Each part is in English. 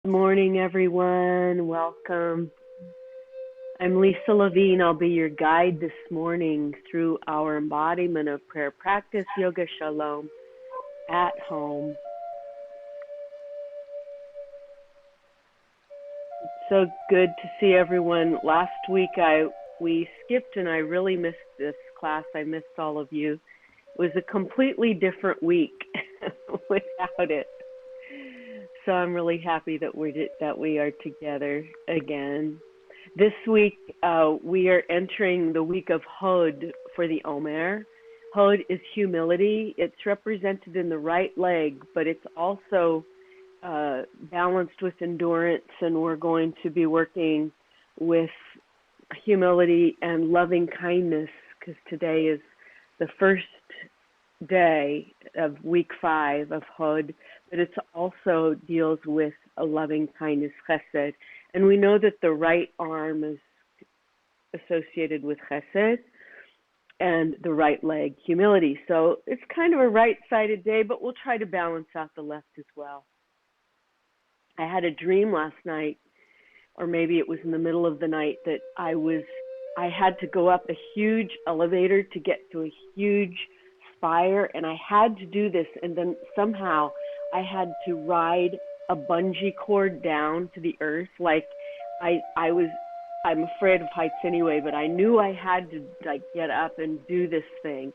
Morning, everyone. Welcome. I'm Lisa Levine. I'll be your guide this morning through our embodiment of prayer practice, Yoga Shalom, at home. It's so good to see everyone. Last week we skipped and I really missed this class. I missed all of you. It was a completely different week without it. So I'm really happy that we are together again. This week we are entering the week of Hod for the Omer. Hod is humility. It's represented in the right leg, but it's also balanced with endurance, and we're going to be working with humility and loving kindness because today is the first day of week 5 of Hod, but it also deals with a loving kindness, chesed. And we know that the right arm is associated with chesed and the right leg, humility. So it's kind of a right-sided day, but we'll try to balance out the left as well. I had a dream last night, or maybe it was in the middle of the night, that I had to go up a huge elevator to get to a huge spire, and I had to do this, and then somehow I had to ride a bungee cord down to the earth. Like I'm afraid of heights anyway, but I knew I had to get up and do this thing,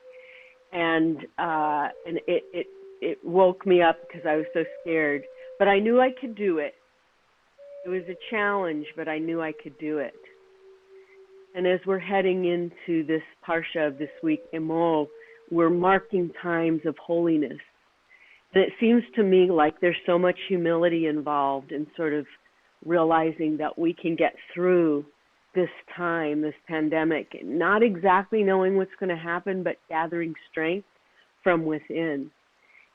and it woke me up because I was so scared. But I knew I could do it. It was a challenge, but I knew I could do it. And as we're heading into this parsha of this week, Omer, we're marking times of holiness. And it seems to me like there's so much humility involved in sort of realizing that we can get through this time, this pandemic, not exactly knowing what's going to happen, but gathering strength from within.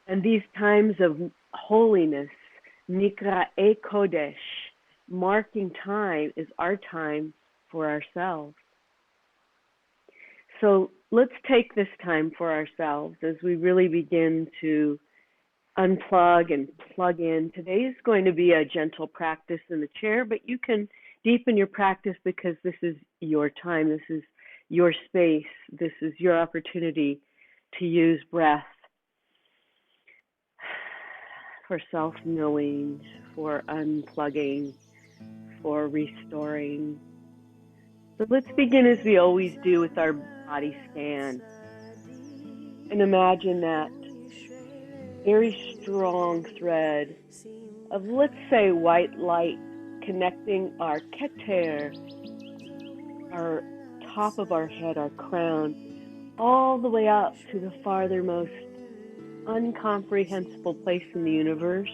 And these times of holiness, Nikra'e Kodesh, marking time, is our time for ourselves. So let's take this time for ourselves as we really begin to unplug and plug in. Today is going to be a gentle practice in the chair, but you can deepen your practice because this is your time, this is your space, this is your opportunity to use breath for self-knowing, for unplugging, for restoring. So let's begin as we always do with our body scan. And imagine that very strong thread of, let's say, white light connecting our keter, our top of our head, our crown, all the way up to the farthermost incomprehensible place in the universe,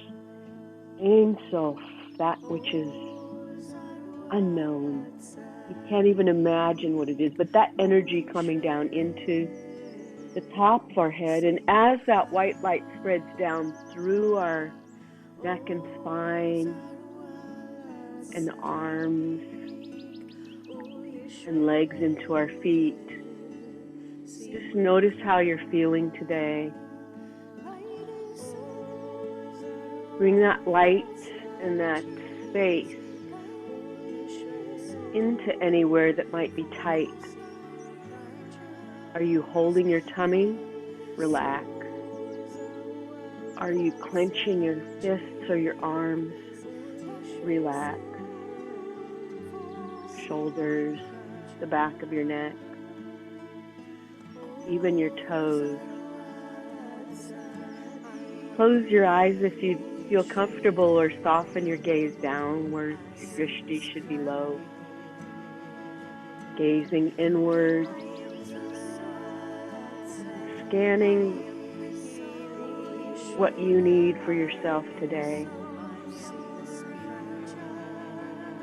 Ein Sof, that which is unknown. You can't even imagine what it is, but that energy coming down into the top of our head, and as that white light spreads down through our neck and spine and arms and legs into our feet, just notice how you're feeling today. Bring that light and that space into anywhere that might be tight. Are you holding your tummy? Relax. Are you clenching your fists or your arms? Relax. Shoulders, the back of your neck, even your toes. Close your eyes if you feel comfortable, or soften your gaze downward. Your drishti should be low. Gazing inward, scanning what you need for yourself today.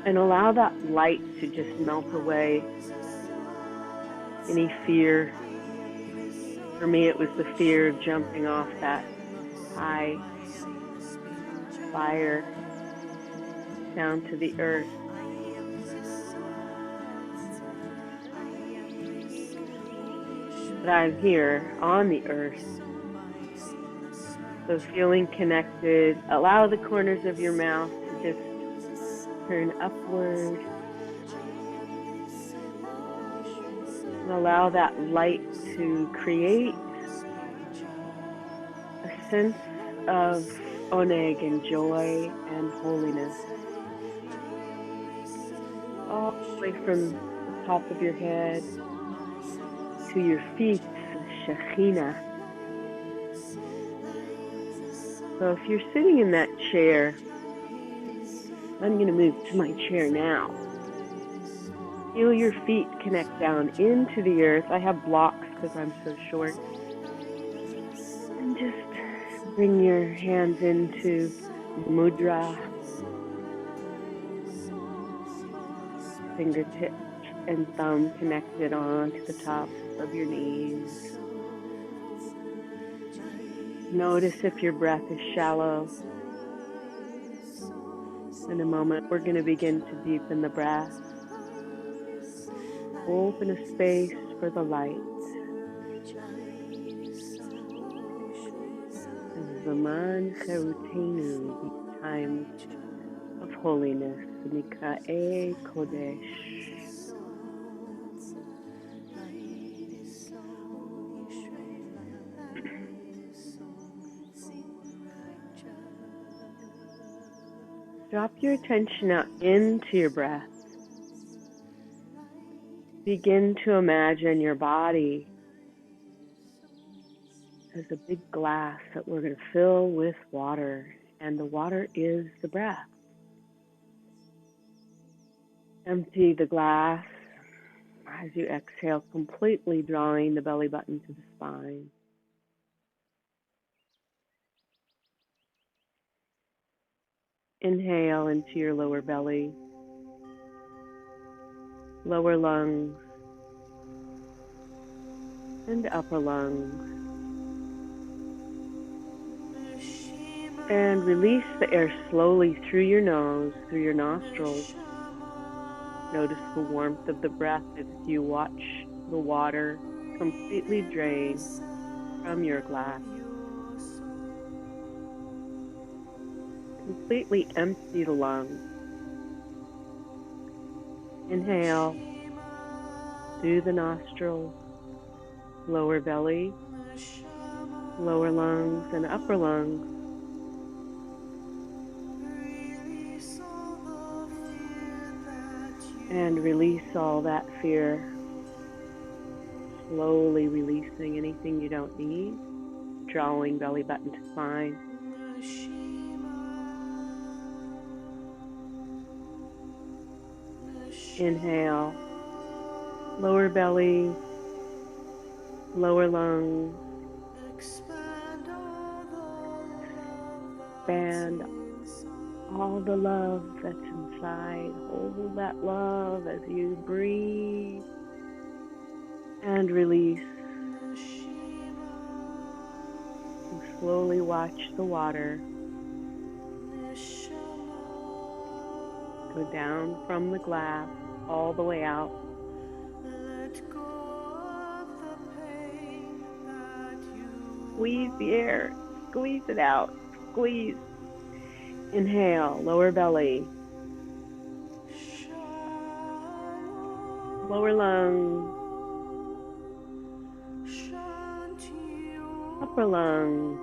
And allow that light to just melt away any fear. For me, it was the fear of jumping off that high spire down to the earth. But I'm here on the earth. So feeling connected, allow the corners of your mouth to just Turn upward. And allow that light to create a sense of oneg and joy and holiness. All the way from the top of your head to your feet, Shekhinah. So if you're sitting in that chair, I'm going to move to my chair now. Feel your feet connect down into the earth. I have blocks because I'm so short. And just bring your hands into mudra. Fingertips and thumb connected onto the tops of your knees. Notice if your breath is shallow. In a moment, we're going to begin to deepen the breath. Open a space for the light. Zaman Cherutenu, these times of holiness, Nikra'e Kodesh. Drop your attention out into your breath. Begin to imagine your body as a big glass that we're going to fill with water, and the water is the breath. Empty the glass as you exhale, completely drawing the belly button to the spine. Inhale into your lower belly, lower lungs, and upper lungs. And release the air slowly through your nose, through your nostrils. Notice the warmth of the breath as you watch the water completely drain from your glass. Completely empty the lungs. Inhale through the nostrils, lower belly, lower lungs, and upper lungs. And release all that fear. Slowly releasing anything you don't need. Drawing belly button to spine. Inhale. Lower belly. Lower lungs. Expand all the love that's inside. Hold that love as you breathe and release. And slowly watch the water go down from the glass all the way out. Squeeze the air. Squeeze it out. Squeeze. Inhale, lower belly, lower lung, upper lung,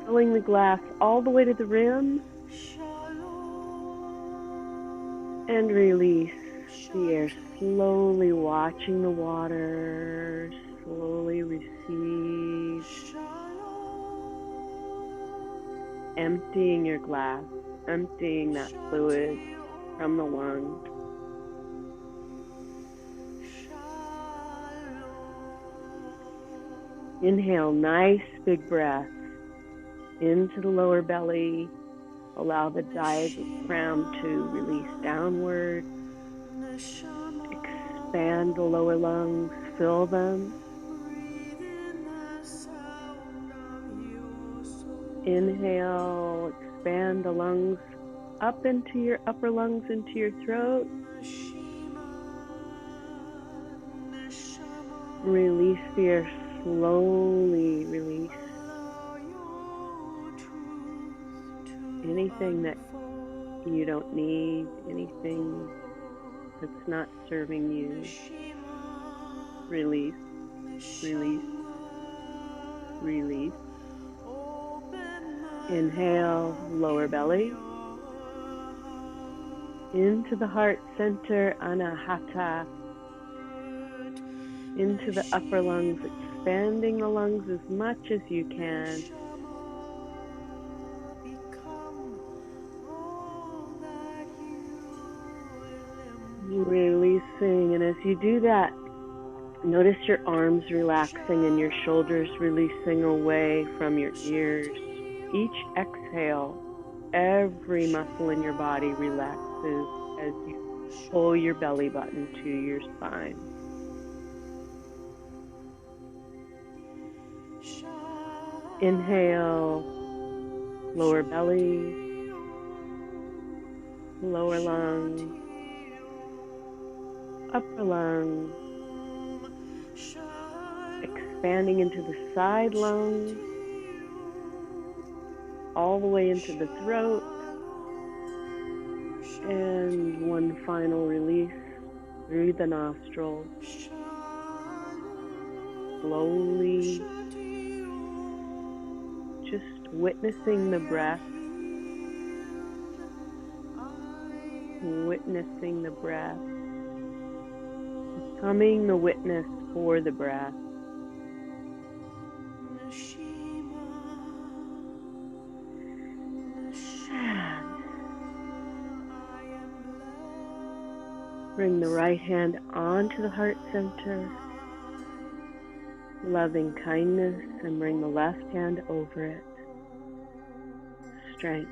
filling the glass all the way to the rim, and release the air, slowly watching the water, slowly receive. Emptying your glass, emptying that fluid from the lungs. Inhale, nice big breath into the lower belly. Allow the diaphragm to release downward. Expand the lower lungs, fill them. Inhale, expand the lungs up into your upper lungs, into your throat. Release the air, slowly release anything that You don't need anything that's not serving you. Release, release, release. Inhale, lower belly. Into the heart center, Anahata. Into the upper lungs, expanding the lungs as much as you can. Releasing, and as you do that, notice your arms relaxing and your shoulders releasing away from your ears. Each exhale, every muscle in your body relaxes as you pull your belly button to your spine. Inhale, lower belly, lower lungs, upper lungs, expanding into the side lungs, all the way into the throat, and one final release through the nostrils. Slowly, just witnessing the breath, witnessing the breath, becoming the witness for the breath. Bring the right hand onto the heart center, loving kindness, and bring the left hand over it, strength.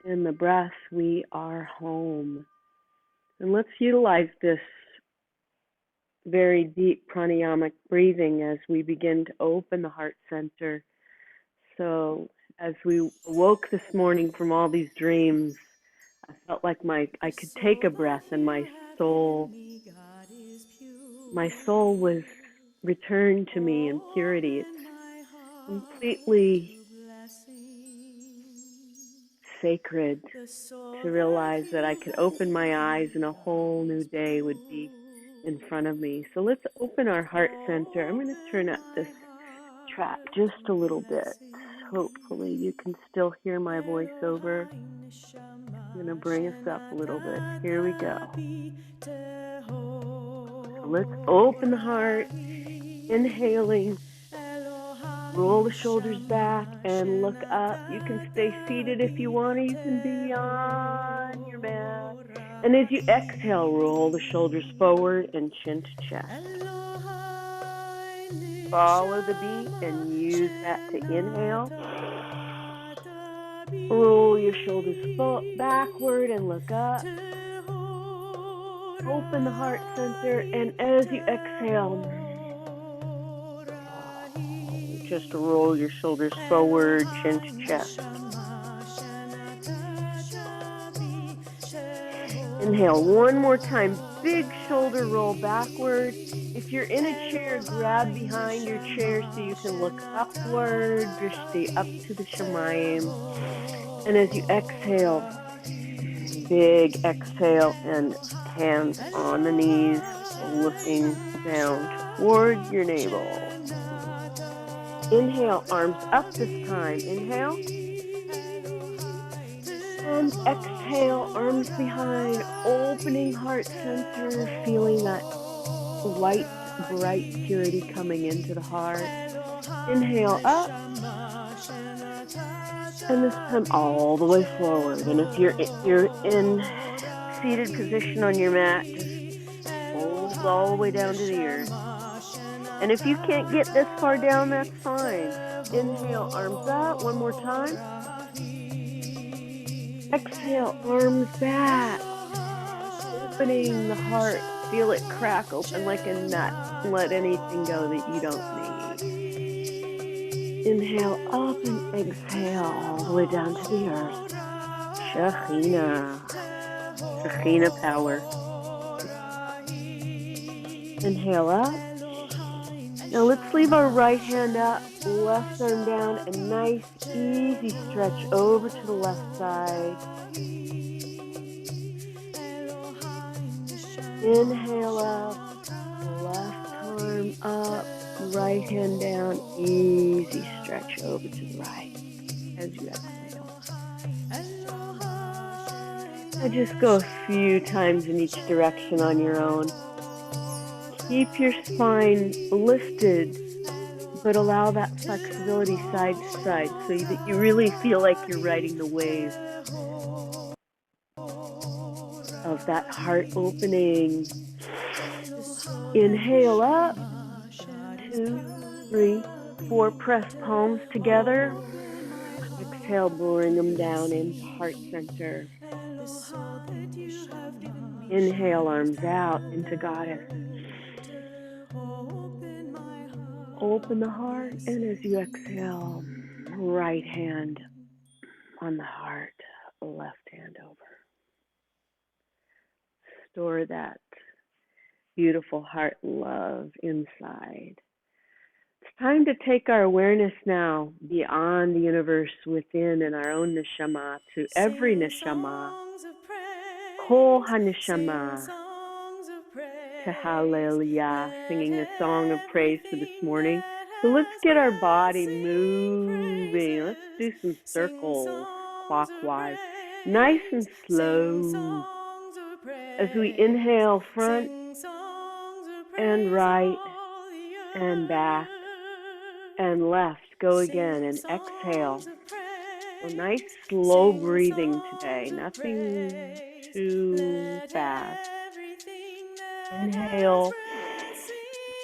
In the breath, we are home. And let's utilize this very deep pranayamic breathing as we begin to open the heart center. So as we woke this morning from all these dreams, I felt like I could take a breath and my soul was returned to me in purity. It's completely sacred to realize that I could open my eyes and a whole new day would be in front of me. So let's open our heart center. I'm going to turn up this track just a little bit. Hopefully you can still hear my voiceover. I'm going to bring us up a little bit. Here we go. So let's open the heart, inhaling. Roll the shoulders back and look up. You can stay seated if you want, or you can be on your mat. And as you exhale, roll the shoulders forward and chin to chest. Follow the beat and use that to inhale. Roll your shoulders backward and look up. Open the heart center, and as you exhale, just roll your shoulders forward, chin to chest. Inhale one more time, big shoulder roll backward. If you're in a chair, grab behind your chair so you can look upward, drishti up to the shamayim. And as you exhale, big exhale and hands on the knees, looking down toward your navel. Inhale, arms up this time. Inhale. And exhale, arms behind, opening heart center, feeling that light, bright purity coming into the heart. Inhale up. And this time all the way forward. And if you're in seated position on your mat, just fold all the way down to the earth. And if you can't get this far down, that's fine. Inhale, arms up, one more time. Exhale, arms back. Opening the heart, feel it crack open like a nut. Let anything go that you don't need. Inhale up and exhale all the way down to the earth. Shekhinah. Shekhinah power. Inhale up. Now let's leave our right hand up, left arm down, a nice easy stretch over to the left side. Inhale up, left arm up, right hand down, easy stretch over to the right as you exhale. Now just go a few times in each direction on your own. Keep your spine lifted, but allow that flexibility side to side so that you really feel like you're riding the wave of that heart opening. Inhale up, 2, 3, 4, press palms together. Exhale, bring them down into heart center. Inhale, arms out into goddess. Open the heart, and as you exhale, right hand on the heart, left hand over. Store that beautiful heart love inside. It's time to take our awareness now beyond the universe within and our own neshama to every neshama. Kol haneshama. To hallelujah, singing a song of praise for this morning. So let's get our body moving. Let's do some circles clockwise, nice and slow. As we inhale, front and right and back and left. Go again and exhale. So nice slow breathing today, nothing too fast. Inhale,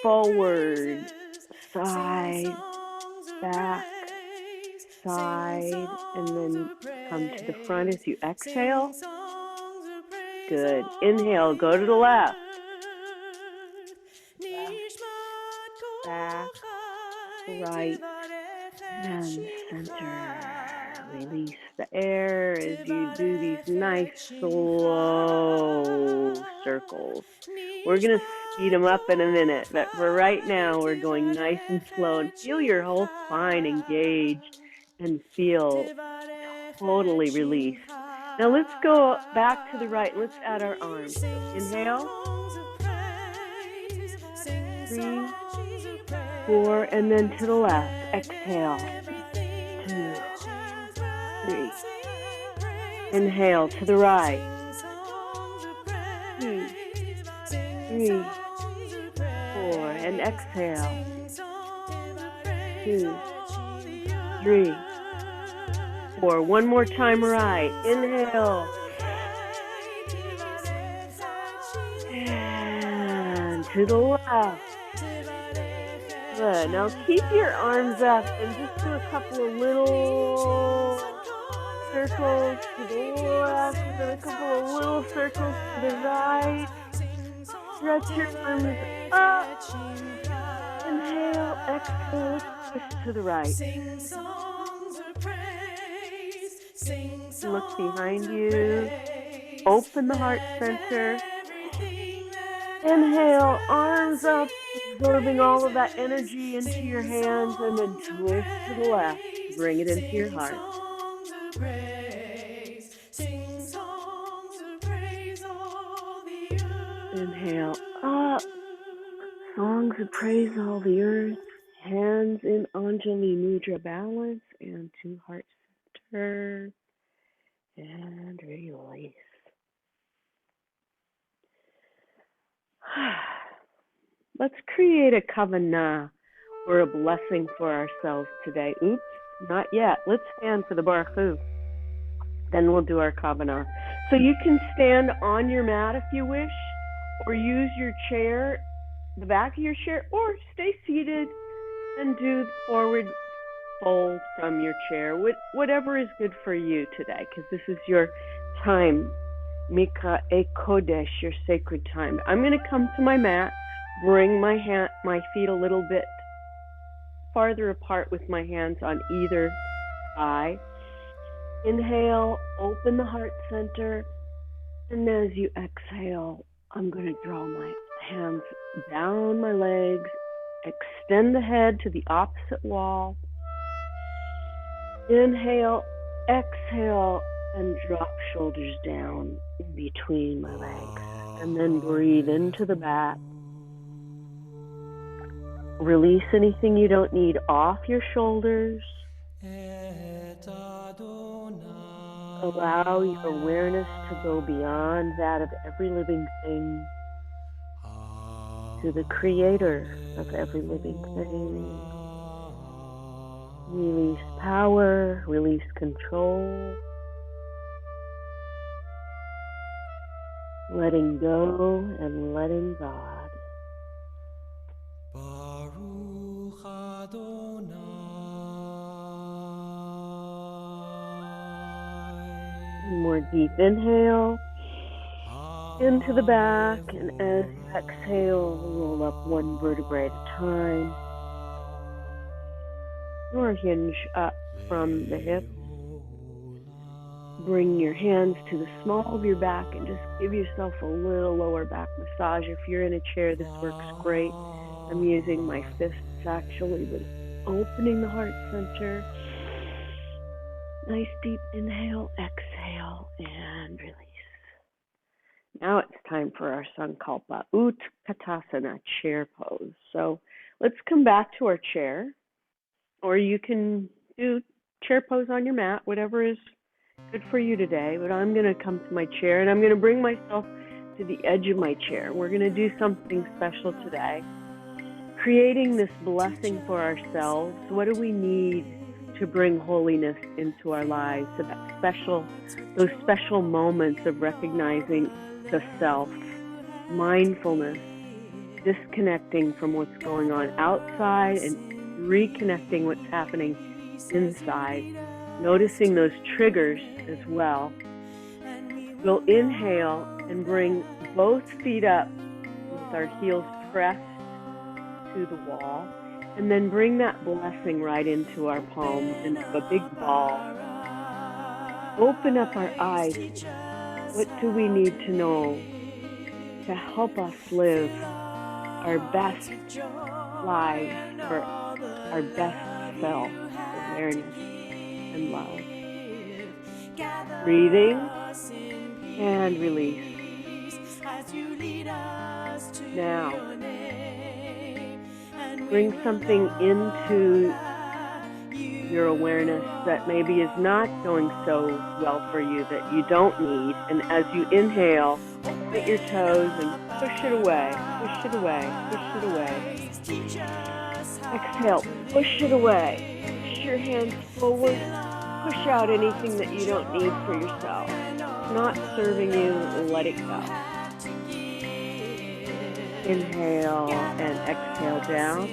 forward, side, back, side, and then come to the front as you exhale. Good. Inhale, go to the left. Back, right, and center. Release the air as you do these nice slow circles. We're going to speed them up in a minute, but for right now, we're going nice and slow. And feel your whole spine engaged and feel totally released. Now let's go back to the right. Let's add our arms. So inhale, 3, 4, and then to the left. Exhale, 2, 3. Inhale to the right. 2, 3, 4, and exhale. 2, 3, 4. One more time, right. Inhale. And to the left. Good. Now keep your arms up and just do a couple of little circles to the left, and then a couple of little circles to the right. Stretch your arms up. Inhale, exhale, twist to the right. Look behind you. Open the heart center. Inhale, arms up, absorbing all of that energy into your hands, and then twist to the left. Bring it into your heart. Inhale up. Songs of praise all the earth. Hands in Anjali Mudra balance and to heart center. And release. Let's create a kavanah or a blessing for ourselves today. Oops, not yet. Let's stand for the Baruch Hu. Then we'll do our kavanah. So you can stand on your mat if you wish, or use your chair, the back of your chair, or stay seated and do forward fold from your chair, whatever is good for you today, because this is your time, Mika e Kodesh, your sacred time. I'm going to come to my mat, bring my feet a little bit farther apart with my hands on either thigh. Inhale, open the heart center, and as you exhale, I'm going to draw my hands down my legs Extend the head to the opposite wall. Inhale, exhale, and drop shoulders down in between my legs. And then breathe into the back. Release anything you don't need off your shoulders. Allow your awareness to go beyond that of every living thing to the creator of every living thing. Release power, release control. Letting go and letting God. Baruch Adonai. More deep inhale into the back, and as you exhale, roll up one vertebrae at a time. Or hinge up from the hip. Bring your hands to the small of your back and just give yourself a little lower back massage. If you're in a chair, this works great. I'm using my fists actually, but opening the heart center. Nice deep inhale, exhale, and release. Now it's time for our Sankalpa Utkatasana chair pose. So let's come back to our chair, or you can do chair pose on your mat, whatever is good for you today. But I'm going to come to my chair, and I'm going to bring myself to the edge of my chair. We're going to do something special today, creating this blessing for ourselves. What do we need to bring holiness into our lives? Those special moments of recognizing the self, mindfulness, disconnecting from what's going on outside and reconnecting what's happening inside, noticing those triggers as well. We'll inhale and bring both feet up with our heels pressed to the wall, and then bring that blessing right into our palms, into a big ball. Open up our eyes. What do we need to know to help us live our best lives for our best self, awareness and love? Breathing and release. Now, bring something into your awareness that maybe is not going so well for you, that you don't need. And as you inhale, point your toes and push it away, push it away, push it away. Exhale, push it away. Push your hands forward. Push out anything that you don't need for yourself. It's not serving you, let it go. Inhale and exhale down.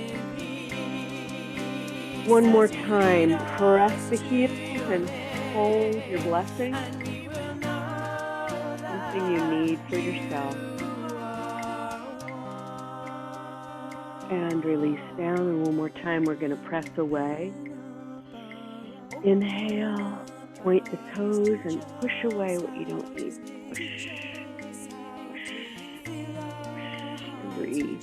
One more time, press the heels and hold your blessing. Something you need for yourself. And release down. And one more time, we're going to press away. Inhale, point the toes and push away what you don't need. Push, push, push. Breathe.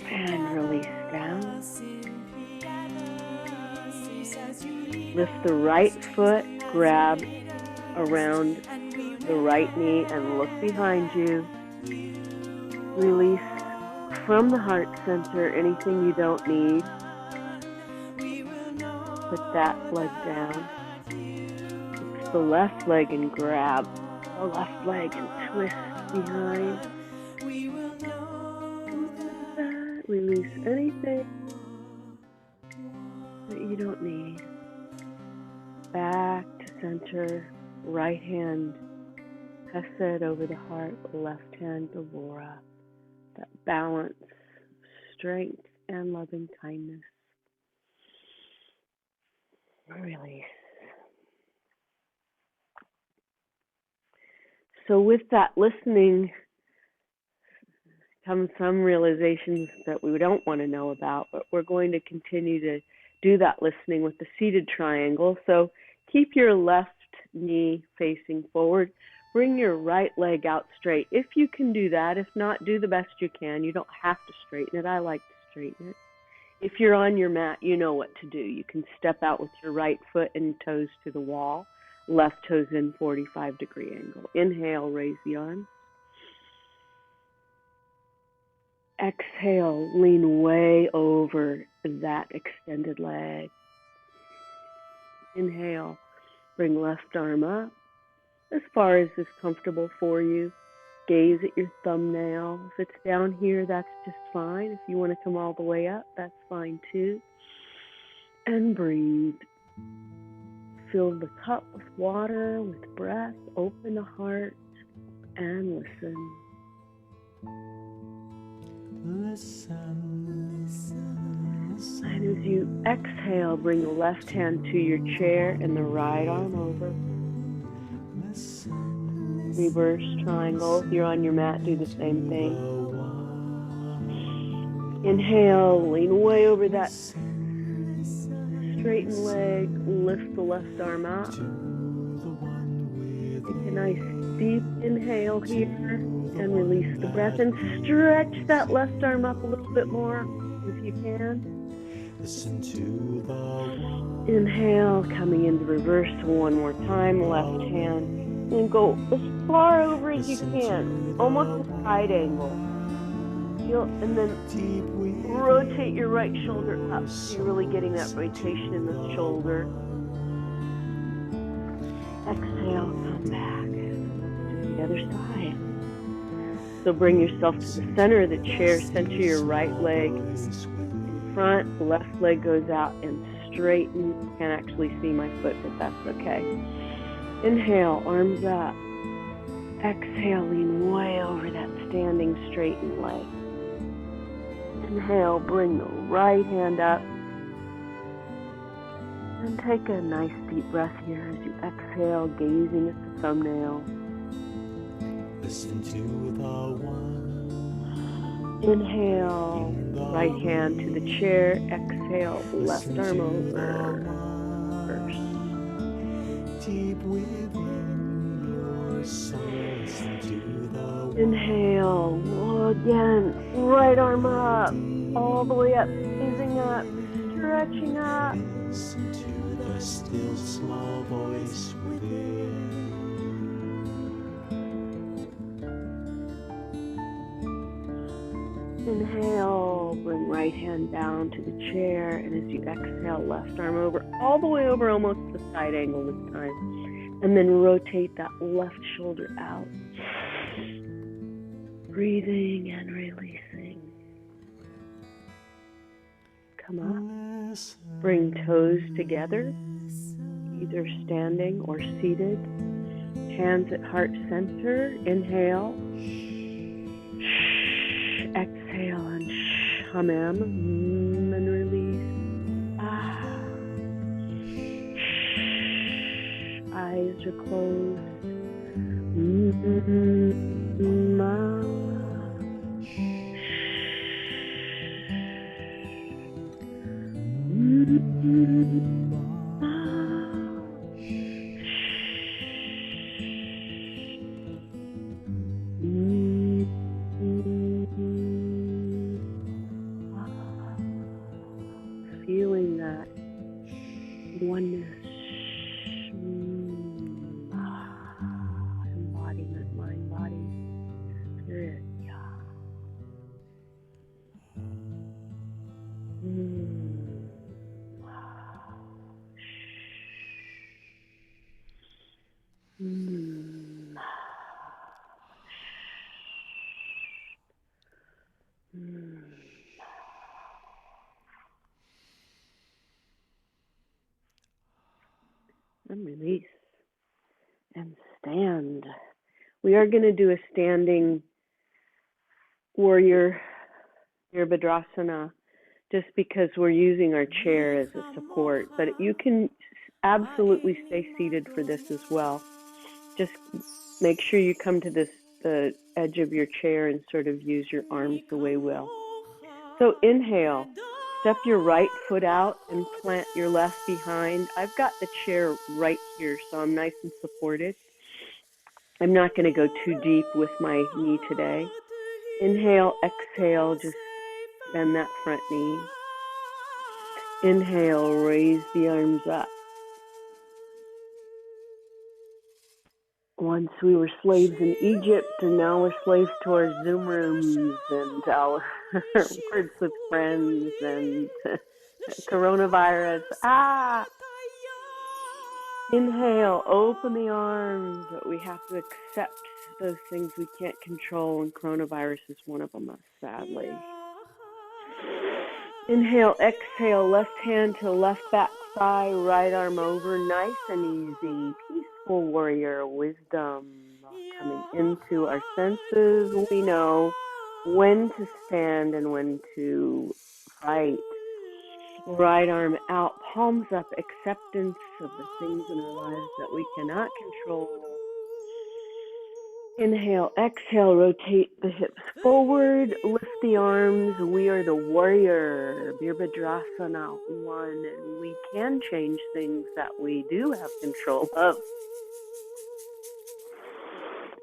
And release down. Lift the right foot, grab around the right knee and look behind you. Release from the heart center anything you don't need. Put that leg down. It's the left leg and grab the left leg and twist behind. Release anything that you don't need. Back to center, right hand, Chesed over the heart, left hand, Gevurah. That balance, strength, and loving kindness. Release. So with that listening come some realizations that we don't want to know about, but we're going to continue to do that listening with the seated triangle. So keep your left knee facing forward. bring your right leg out straight. If you can do that, if not, do the best you can. You don't have to straighten it. I like to straighten it. If you're on your mat, you know what to do. You can step out with your right foot and toes to the wall. Left toes in 45-degree angle. Inhale, raise the arms. Exhale, lean way over that extended leg. Inhale, bring left arm up as far as is comfortable for you. Gaze at your thumbnail. If it's down here, that's just fine. If you want to come all the way up, that's fine too. And breathe. Fill the cup with water, with breath. Open the heart and listen. And as you exhale, bring the left hand to your chair and the right arm over. Reverse triangle. If you're on your mat, do the same thing. Inhale, lean way over that straighten leg. Lift the left arm out. Take a nice deep inhale here and release the breath. And stretch that left arm up a little bit more if you can. Inhale, coming into reverse one more time. Left hand. And go as far over as you can, almost a side angle. And then rotate your right shoulder up. So you're really getting that rotation in the shoulder. Exhale, come back to the other side. So bring yourself to the center of the chair. Center your right leg in front. The left leg goes out and straighten. You can't actually see my foot, but that's okay. Inhale, arms up. Exhale, lean way over that standing straightened leg. Inhale, bring the right hand up. And take a nice deep breath here as you exhale, gazing at the thumbnail. Listen to the one. Inhale, right hand to the chair. Exhale, left arm over. First. Deep within your soul, listen to the one. Inhale, again, right arm up, all the way up, easing up, stretching up. Listen to the still small voice within. Inhale, bring right hand down to the chair, and as you exhale, left arm over, all the way over, almost the side angle this time. And then rotate that left shoulder out. Breathing and releasing. Come up. Bring toes together, either standing or seated. Hands at heart center. Inhale. Exhale and hamam and release. Eyes are closed. Feeling that oneness, embodiment, mind, body, spirit. And release and stand. We are going to do a standing warrior Virabhadrasana just because we're using our chair as a support, but you can absolutely stay seated for this as well. Just make sure you come to the edge of your chair and sort of use your arms the way will. So inhale. Step your right foot out and plant your left behind. I've got the chair right here, so I'm nice and supported. I'm not going to go too deep with my knee today. Inhale, exhale, just bend that front knee. Inhale, raise the arms up. Once we were slaves in Egypt, and now we're slaves to our Zoom rooms and our words with friends and coronavirus. Inhale, open the arms. We have to accept those things we can't control, and coronavirus is one of them, sadly. Inhale, exhale, left hand to left back thigh, right arm over, nice and easy. Peaceful warrior wisdom coming into our senses. We know when to stand and when to fight. Right arm out, palms up, acceptance of the things in our lives that we cannot control. Inhale, exhale, rotate the hips forward, lift the arms. We are the warrior, Virabhadrasana 1, and we can change things that we do have control of.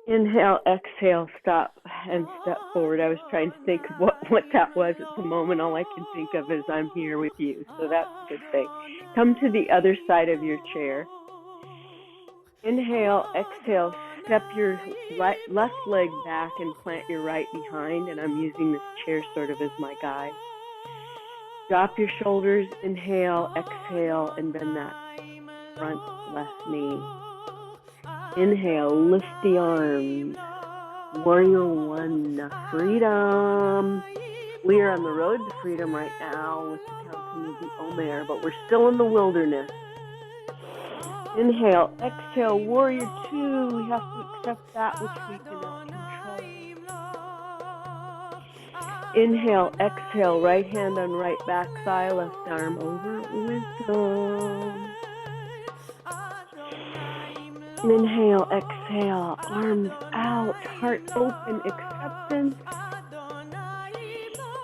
Inhale, exhale, stop and step forward. I was trying to think of what that was at the moment. All I can think of is I'm here with you, so that's a good thing. Come to the other side of your chair. Inhale, exhale, step your left leg back and plant your right behind, and I'm using this chair sort of as my guide. Drop your shoulders, inhale, exhale, and bend that front left knee. Inhale, lift the arms. Warrior 1, freedom. We are on the road to freedom right now with the counting of the Omer, but we're still in the wilderness. Inhale, exhale, warrior 2. We have to accept that which we cannot control. Inhale, exhale, right hand on right back thigh, left arm over, wisdom. Inhale, exhale, arms out, heart open, acceptance.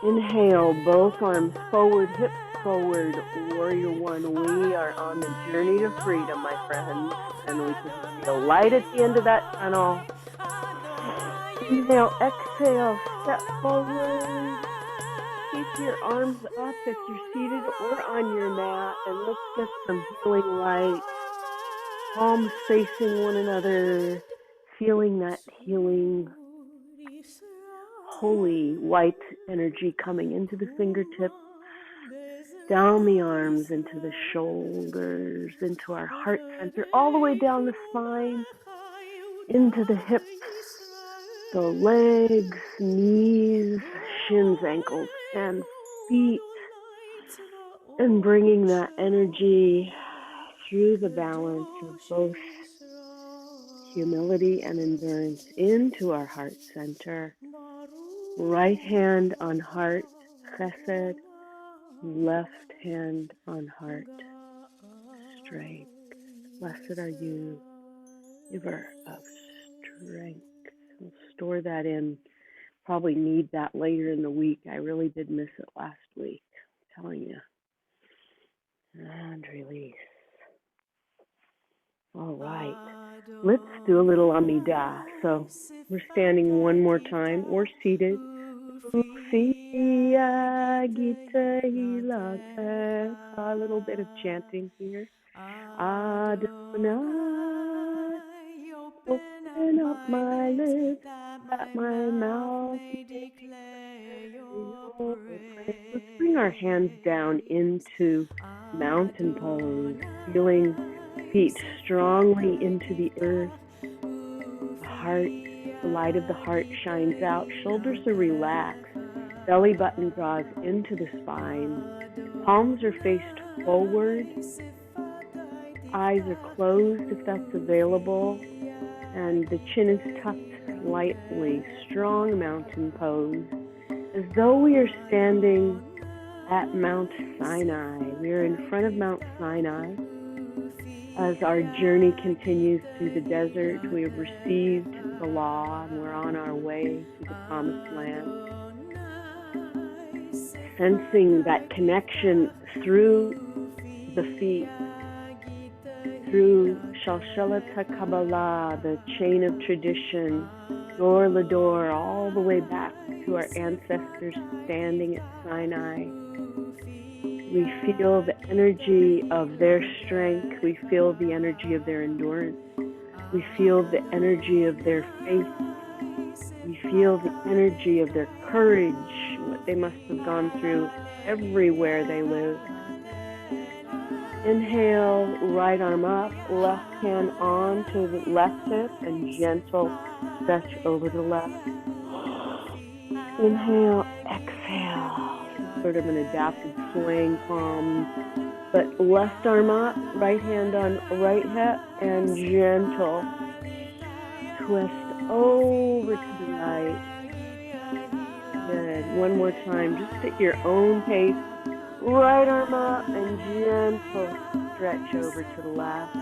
Inhale, both arms forward, hips forward, warrior 1. We are on the journey to freedom, my friends, and we can feel light at the end of that tunnel. Inhale, exhale, step forward. Keep your arms up if you're seated or on your mat, and let's get some healing light. Palms facing one another, feeling that healing, holy white energy coming into the fingertips, down the arms, into the shoulders, into our heart center, all the way down the spine, into the hips, the legs, knees, shins, ankles, and feet, and bringing that energy through the balance of both humility and endurance into our heart center. Right hand on heart, chesed. Left hand on heart, strength. Blessed are you, giver of strength. We'll store that in. Probably need that later in the week. I really did miss it last week. I'm telling you. And release. All right, let's do a little Amidah. So we're standing one more time or seated. A little bit of chanting here. Adonai, open up my lips, that my mouth may declare your praise. Let's bring our hands down into mountain pose, feeling feet strongly into the earth. The heart, the light of the heart shines out. Shoulders are relaxed. Belly button draws into the spine. Palms are faced forward. Eyes are closed if that's available. And the chin is tucked lightly. Strong mountain pose. As though we are standing at Mount Sinai. We are in front of Mount Sinai. As our journey continues through the desert, we have received the law and we're on our way to the promised land. Sensing that connection through the feet, through Shalshelet HaKabbalah, the chain of tradition, Dor Lador, all the way back to our ancestors standing at Sinai. We feel the energy of their strength. We feel the energy of their endurance. We feel the energy of their faith. We feel the energy of their courage, what they must have gone through everywhere they lived. Inhale, right arm up, left hand on to the left hip, and gentle stretch over the left. Inhale, exhale, sort of an adapted swaying palm, but left arm up, right hand on right hip, and gentle twist over to the right. Good. One more time, just at your own pace. Right arm up and gentle stretch over to the left.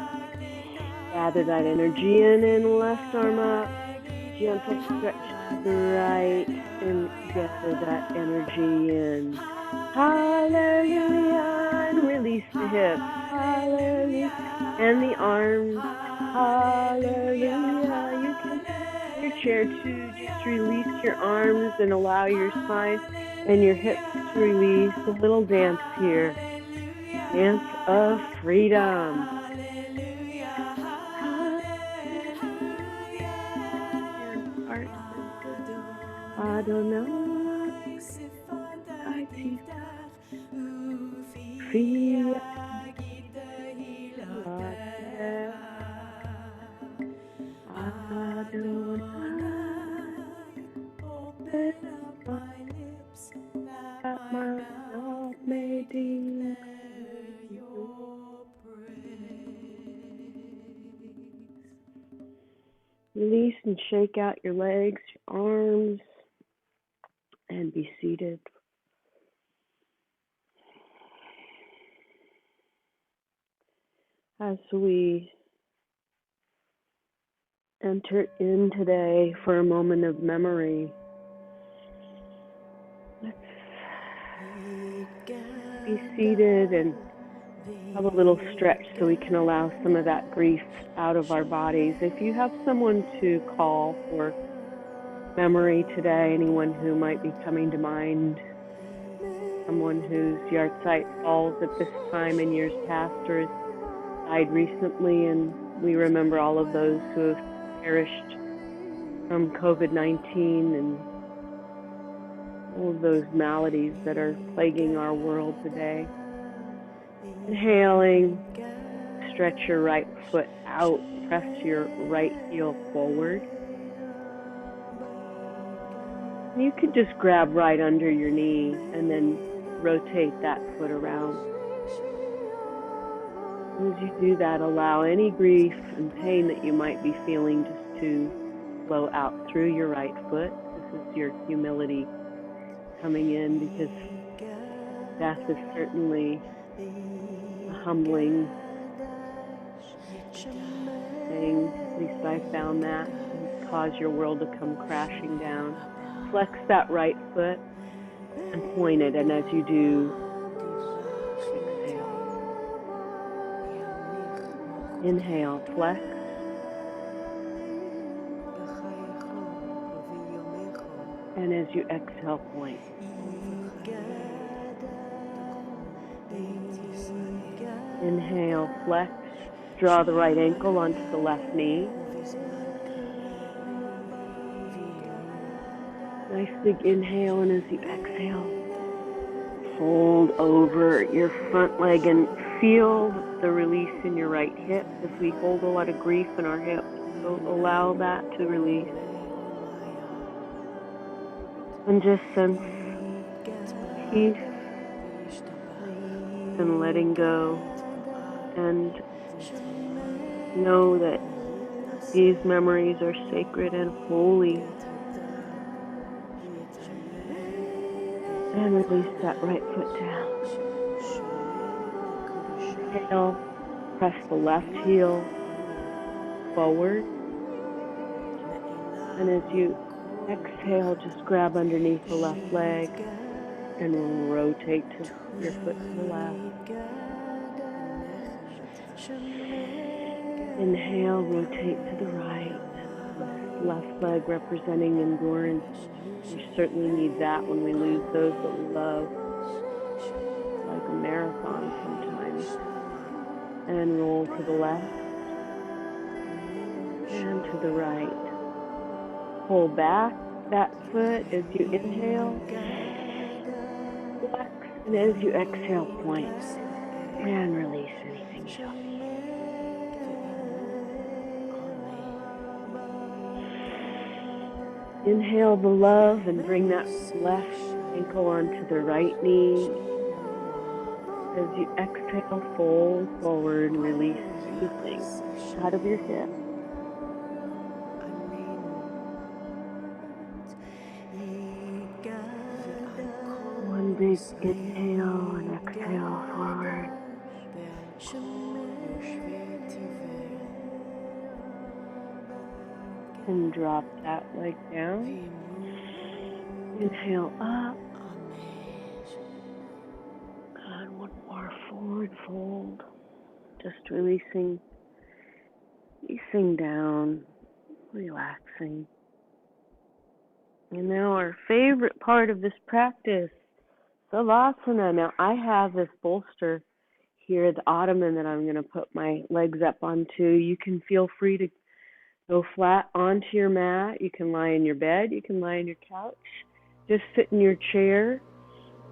Gather that energy in and left arm up. Gentle stretch to the right and gather that energy in. Hallelujah. And release the hips. Hallelujah. And the arms. Hallelujah. You can in your chair too. Just release your arms and allow your spine and your hips to release. A little dance here. Dance of freedom. Adonai, Release and shake out your legs, your arms, and be seated. As we enter in today for a moment of memory, let's be seated and have a little stretch so we can allow some of that grief out of our bodies. If you have someone to call for memory today, anyone who might be coming to mind, someone whose yahrzeit falls at this time in years past or has died recently, and we remember all of those who have perished from COVID-19 and all of those maladies that are plaguing our world today. Inhaling, stretch your right foot out, press your right heel forward. You could just grab right under your knee and then rotate that foot around. As you do that, allow any grief and pain that you might be feeling just to flow out through your right foot. This is your humility coming in, because death is certainly a humbling thing. At least I found that. It cause your world to come crashing down. Flex that right foot and point it, and as you do, exhale. Inhale, flex. And as you exhale, point. Inhale, flex. Draw the right ankle onto the left knee. Nice big inhale, and as you exhale, fold over your front leg and feel the release in your right hip. If we hold a lot of grief in our hips, so allow that to release. And just sense peace and letting go, and know that these memories are sacred and holy. And release that right foot down. Inhale, press the left heel forward. And as you exhale, just grab underneath the left leg and rotate your foot to the left. Inhale, rotate to the right. Left leg representing endurance. We certainly need that when we lose those that we love, like a marathon sometimes. And roll to the left and to the right. Pull back that foot as you inhale. Flex, and as you exhale, point. And release anything you don't need. Inhale the love and bring that left ankle onto the right knee. As you exhale, fold forward and release anything out of your hip. One big inhale and exhale forward. And drop that leg down. Inhale up. And one more forward fold. Just releasing down, relaxing. And now our favorite part of this practice, Savasana. Now I have this bolster here, the ottoman that I'm going to put my legs up onto. You can feel free to go flat onto your mat. You can lie in your bed. You can lie in your couch. Just sit in your chair.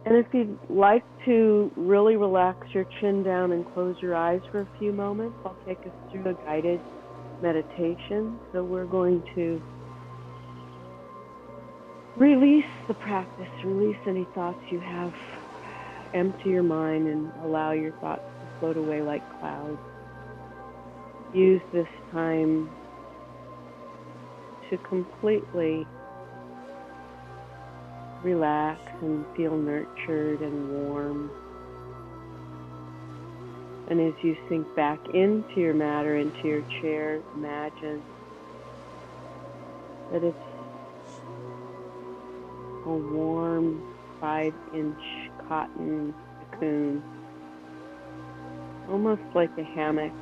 And if you'd like to really relax your chin down and close your eyes for a few moments, I'll take us through a guided meditation. So we're going to release the practice, release any thoughts you have. Empty your mind and allow your thoughts to float away like clouds. Use this time to completely relax and feel nurtured and warm. And as you sink back into your mat or into your chair, imagine that it's a warm 5-inch cotton cocoon, almost like a hammock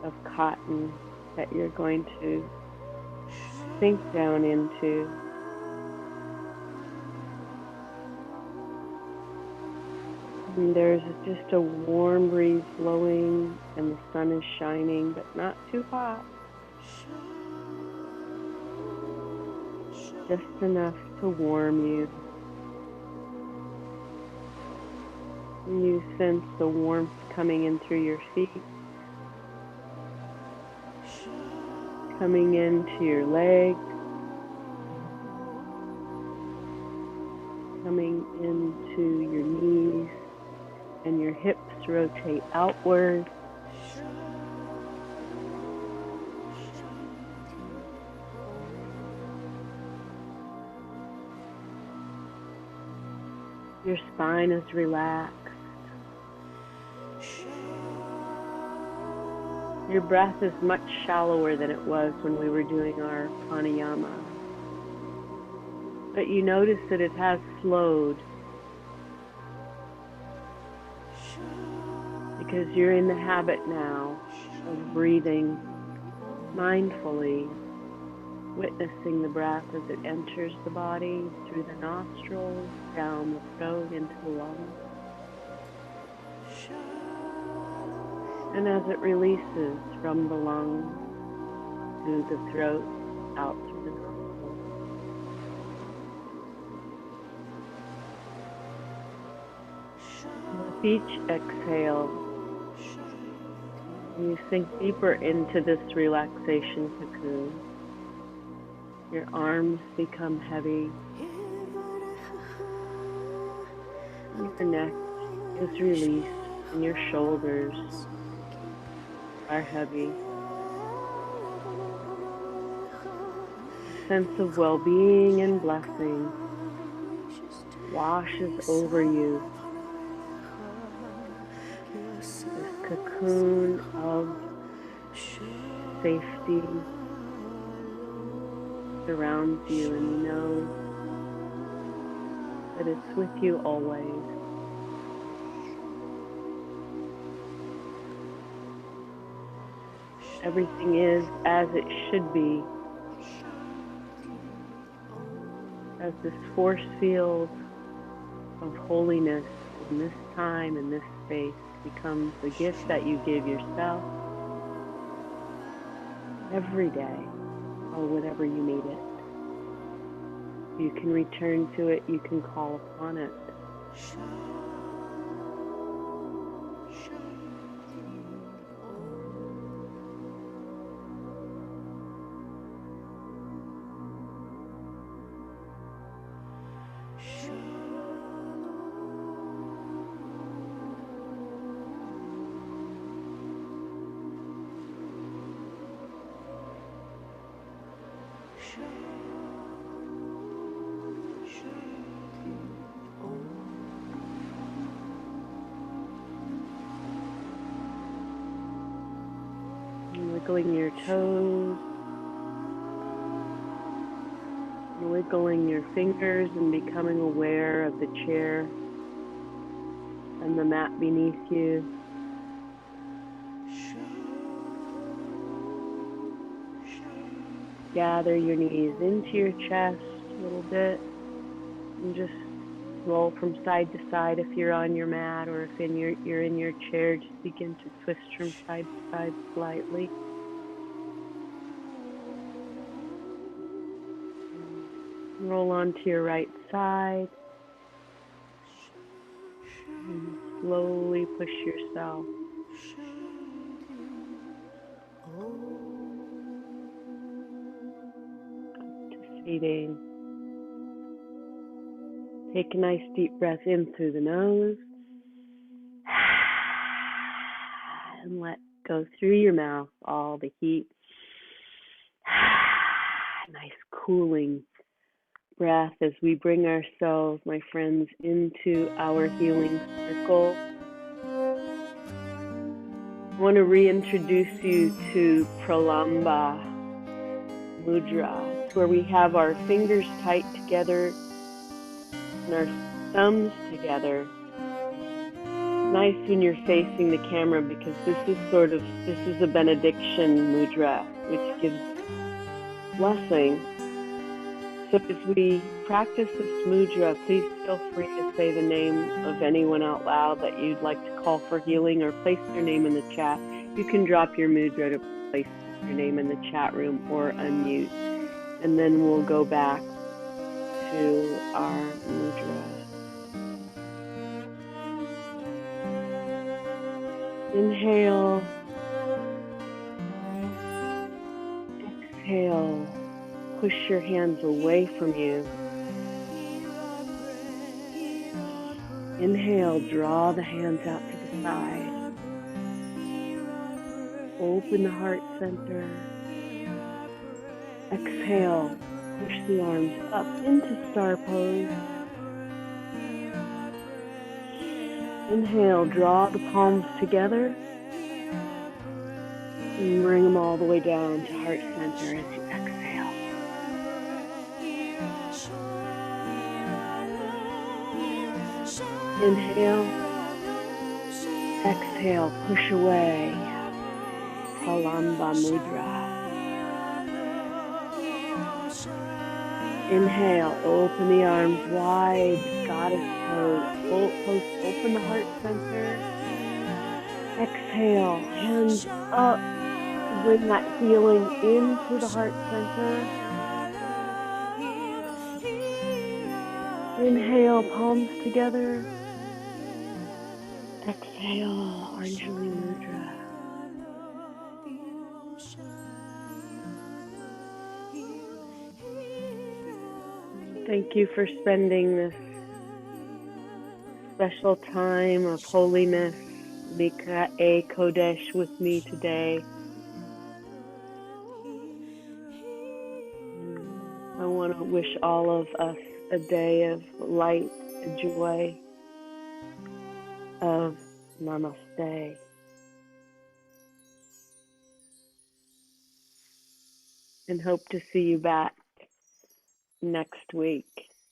of cotton that you're going to sink down into. And there's just a warm breeze blowing and the sun is shining, but not too hot. Just enough to warm you. And you sense the warmth coming in through your feet, coming into your legs, coming into your knees, and your hips rotate outward. Your spine is relaxed. Your breath is much shallower than it was when we were doing our pranayama. But you notice that it has slowed because you're in the habit now of breathing mindfully, witnessing the breath as it enters the body through the nostrils, down the throat, into the lungs. And as it releases from the lungs, through the throat, out through the nostrils. With each exhale, you sink deeper into this relaxation cocoon. Your arms become heavy. Your neck is released and your shoulders are heavy. A sense of well-being and blessing washes over you. This cocoon of safety surrounds you, and you know that it's with you always. Everything is as it should be, as this force field of holiness in this time, in this space, becomes the gift that you give yourself every day, or whenever you need it. You can return to it, you can call upon it. Wiggling your toes, wiggling your fingers, and becoming aware of the chair and the mat beneath you. Gather your knees into your chest a little bit and just roll from side to side if you're on your mat, or if you're in your chair, just begin to twist from side to side slightly. Roll onto your right side and slowly push yourself up to seating. Take a nice deep breath in through the nose and let go through your mouth all the heat. Nice cooling breath as we bring ourselves, my friends, into our healing circle. I want to reintroduce you to Pralamba Mudra. It's where we have our fingers tight together and our thumbs together. Nice when you're facing the camera, because this is a benediction mudra, which gives blessing. So as we practice this mudra, please feel free to say the name of anyone out loud that you'd like to call for healing, or place their name in the chat. You can drop your mudra to place your name in the chat room or unmute, and then we'll go back to our mudra. Inhale, exhale, push your hands away from you. Inhale, draw the hands out to the side. Open the heart center. Exhale, push the arms up into star pose. Inhale, draw the palms together and bring them all the way down to heart center as you exhale. Inhale, exhale, push away. Pralamba Mudra. Inhale, open the arms wide, goddess pose. Open the heart center. Exhale, hands up. Bring that healing into the heart center. Inhale, palms together. Exhale, Anjali Mudra. Thank you for spending this special time of holiness, Mika'e Kodesh, with me today. I want to wish all of us a day of light and joy, of Namaste. And hope to see you back next week.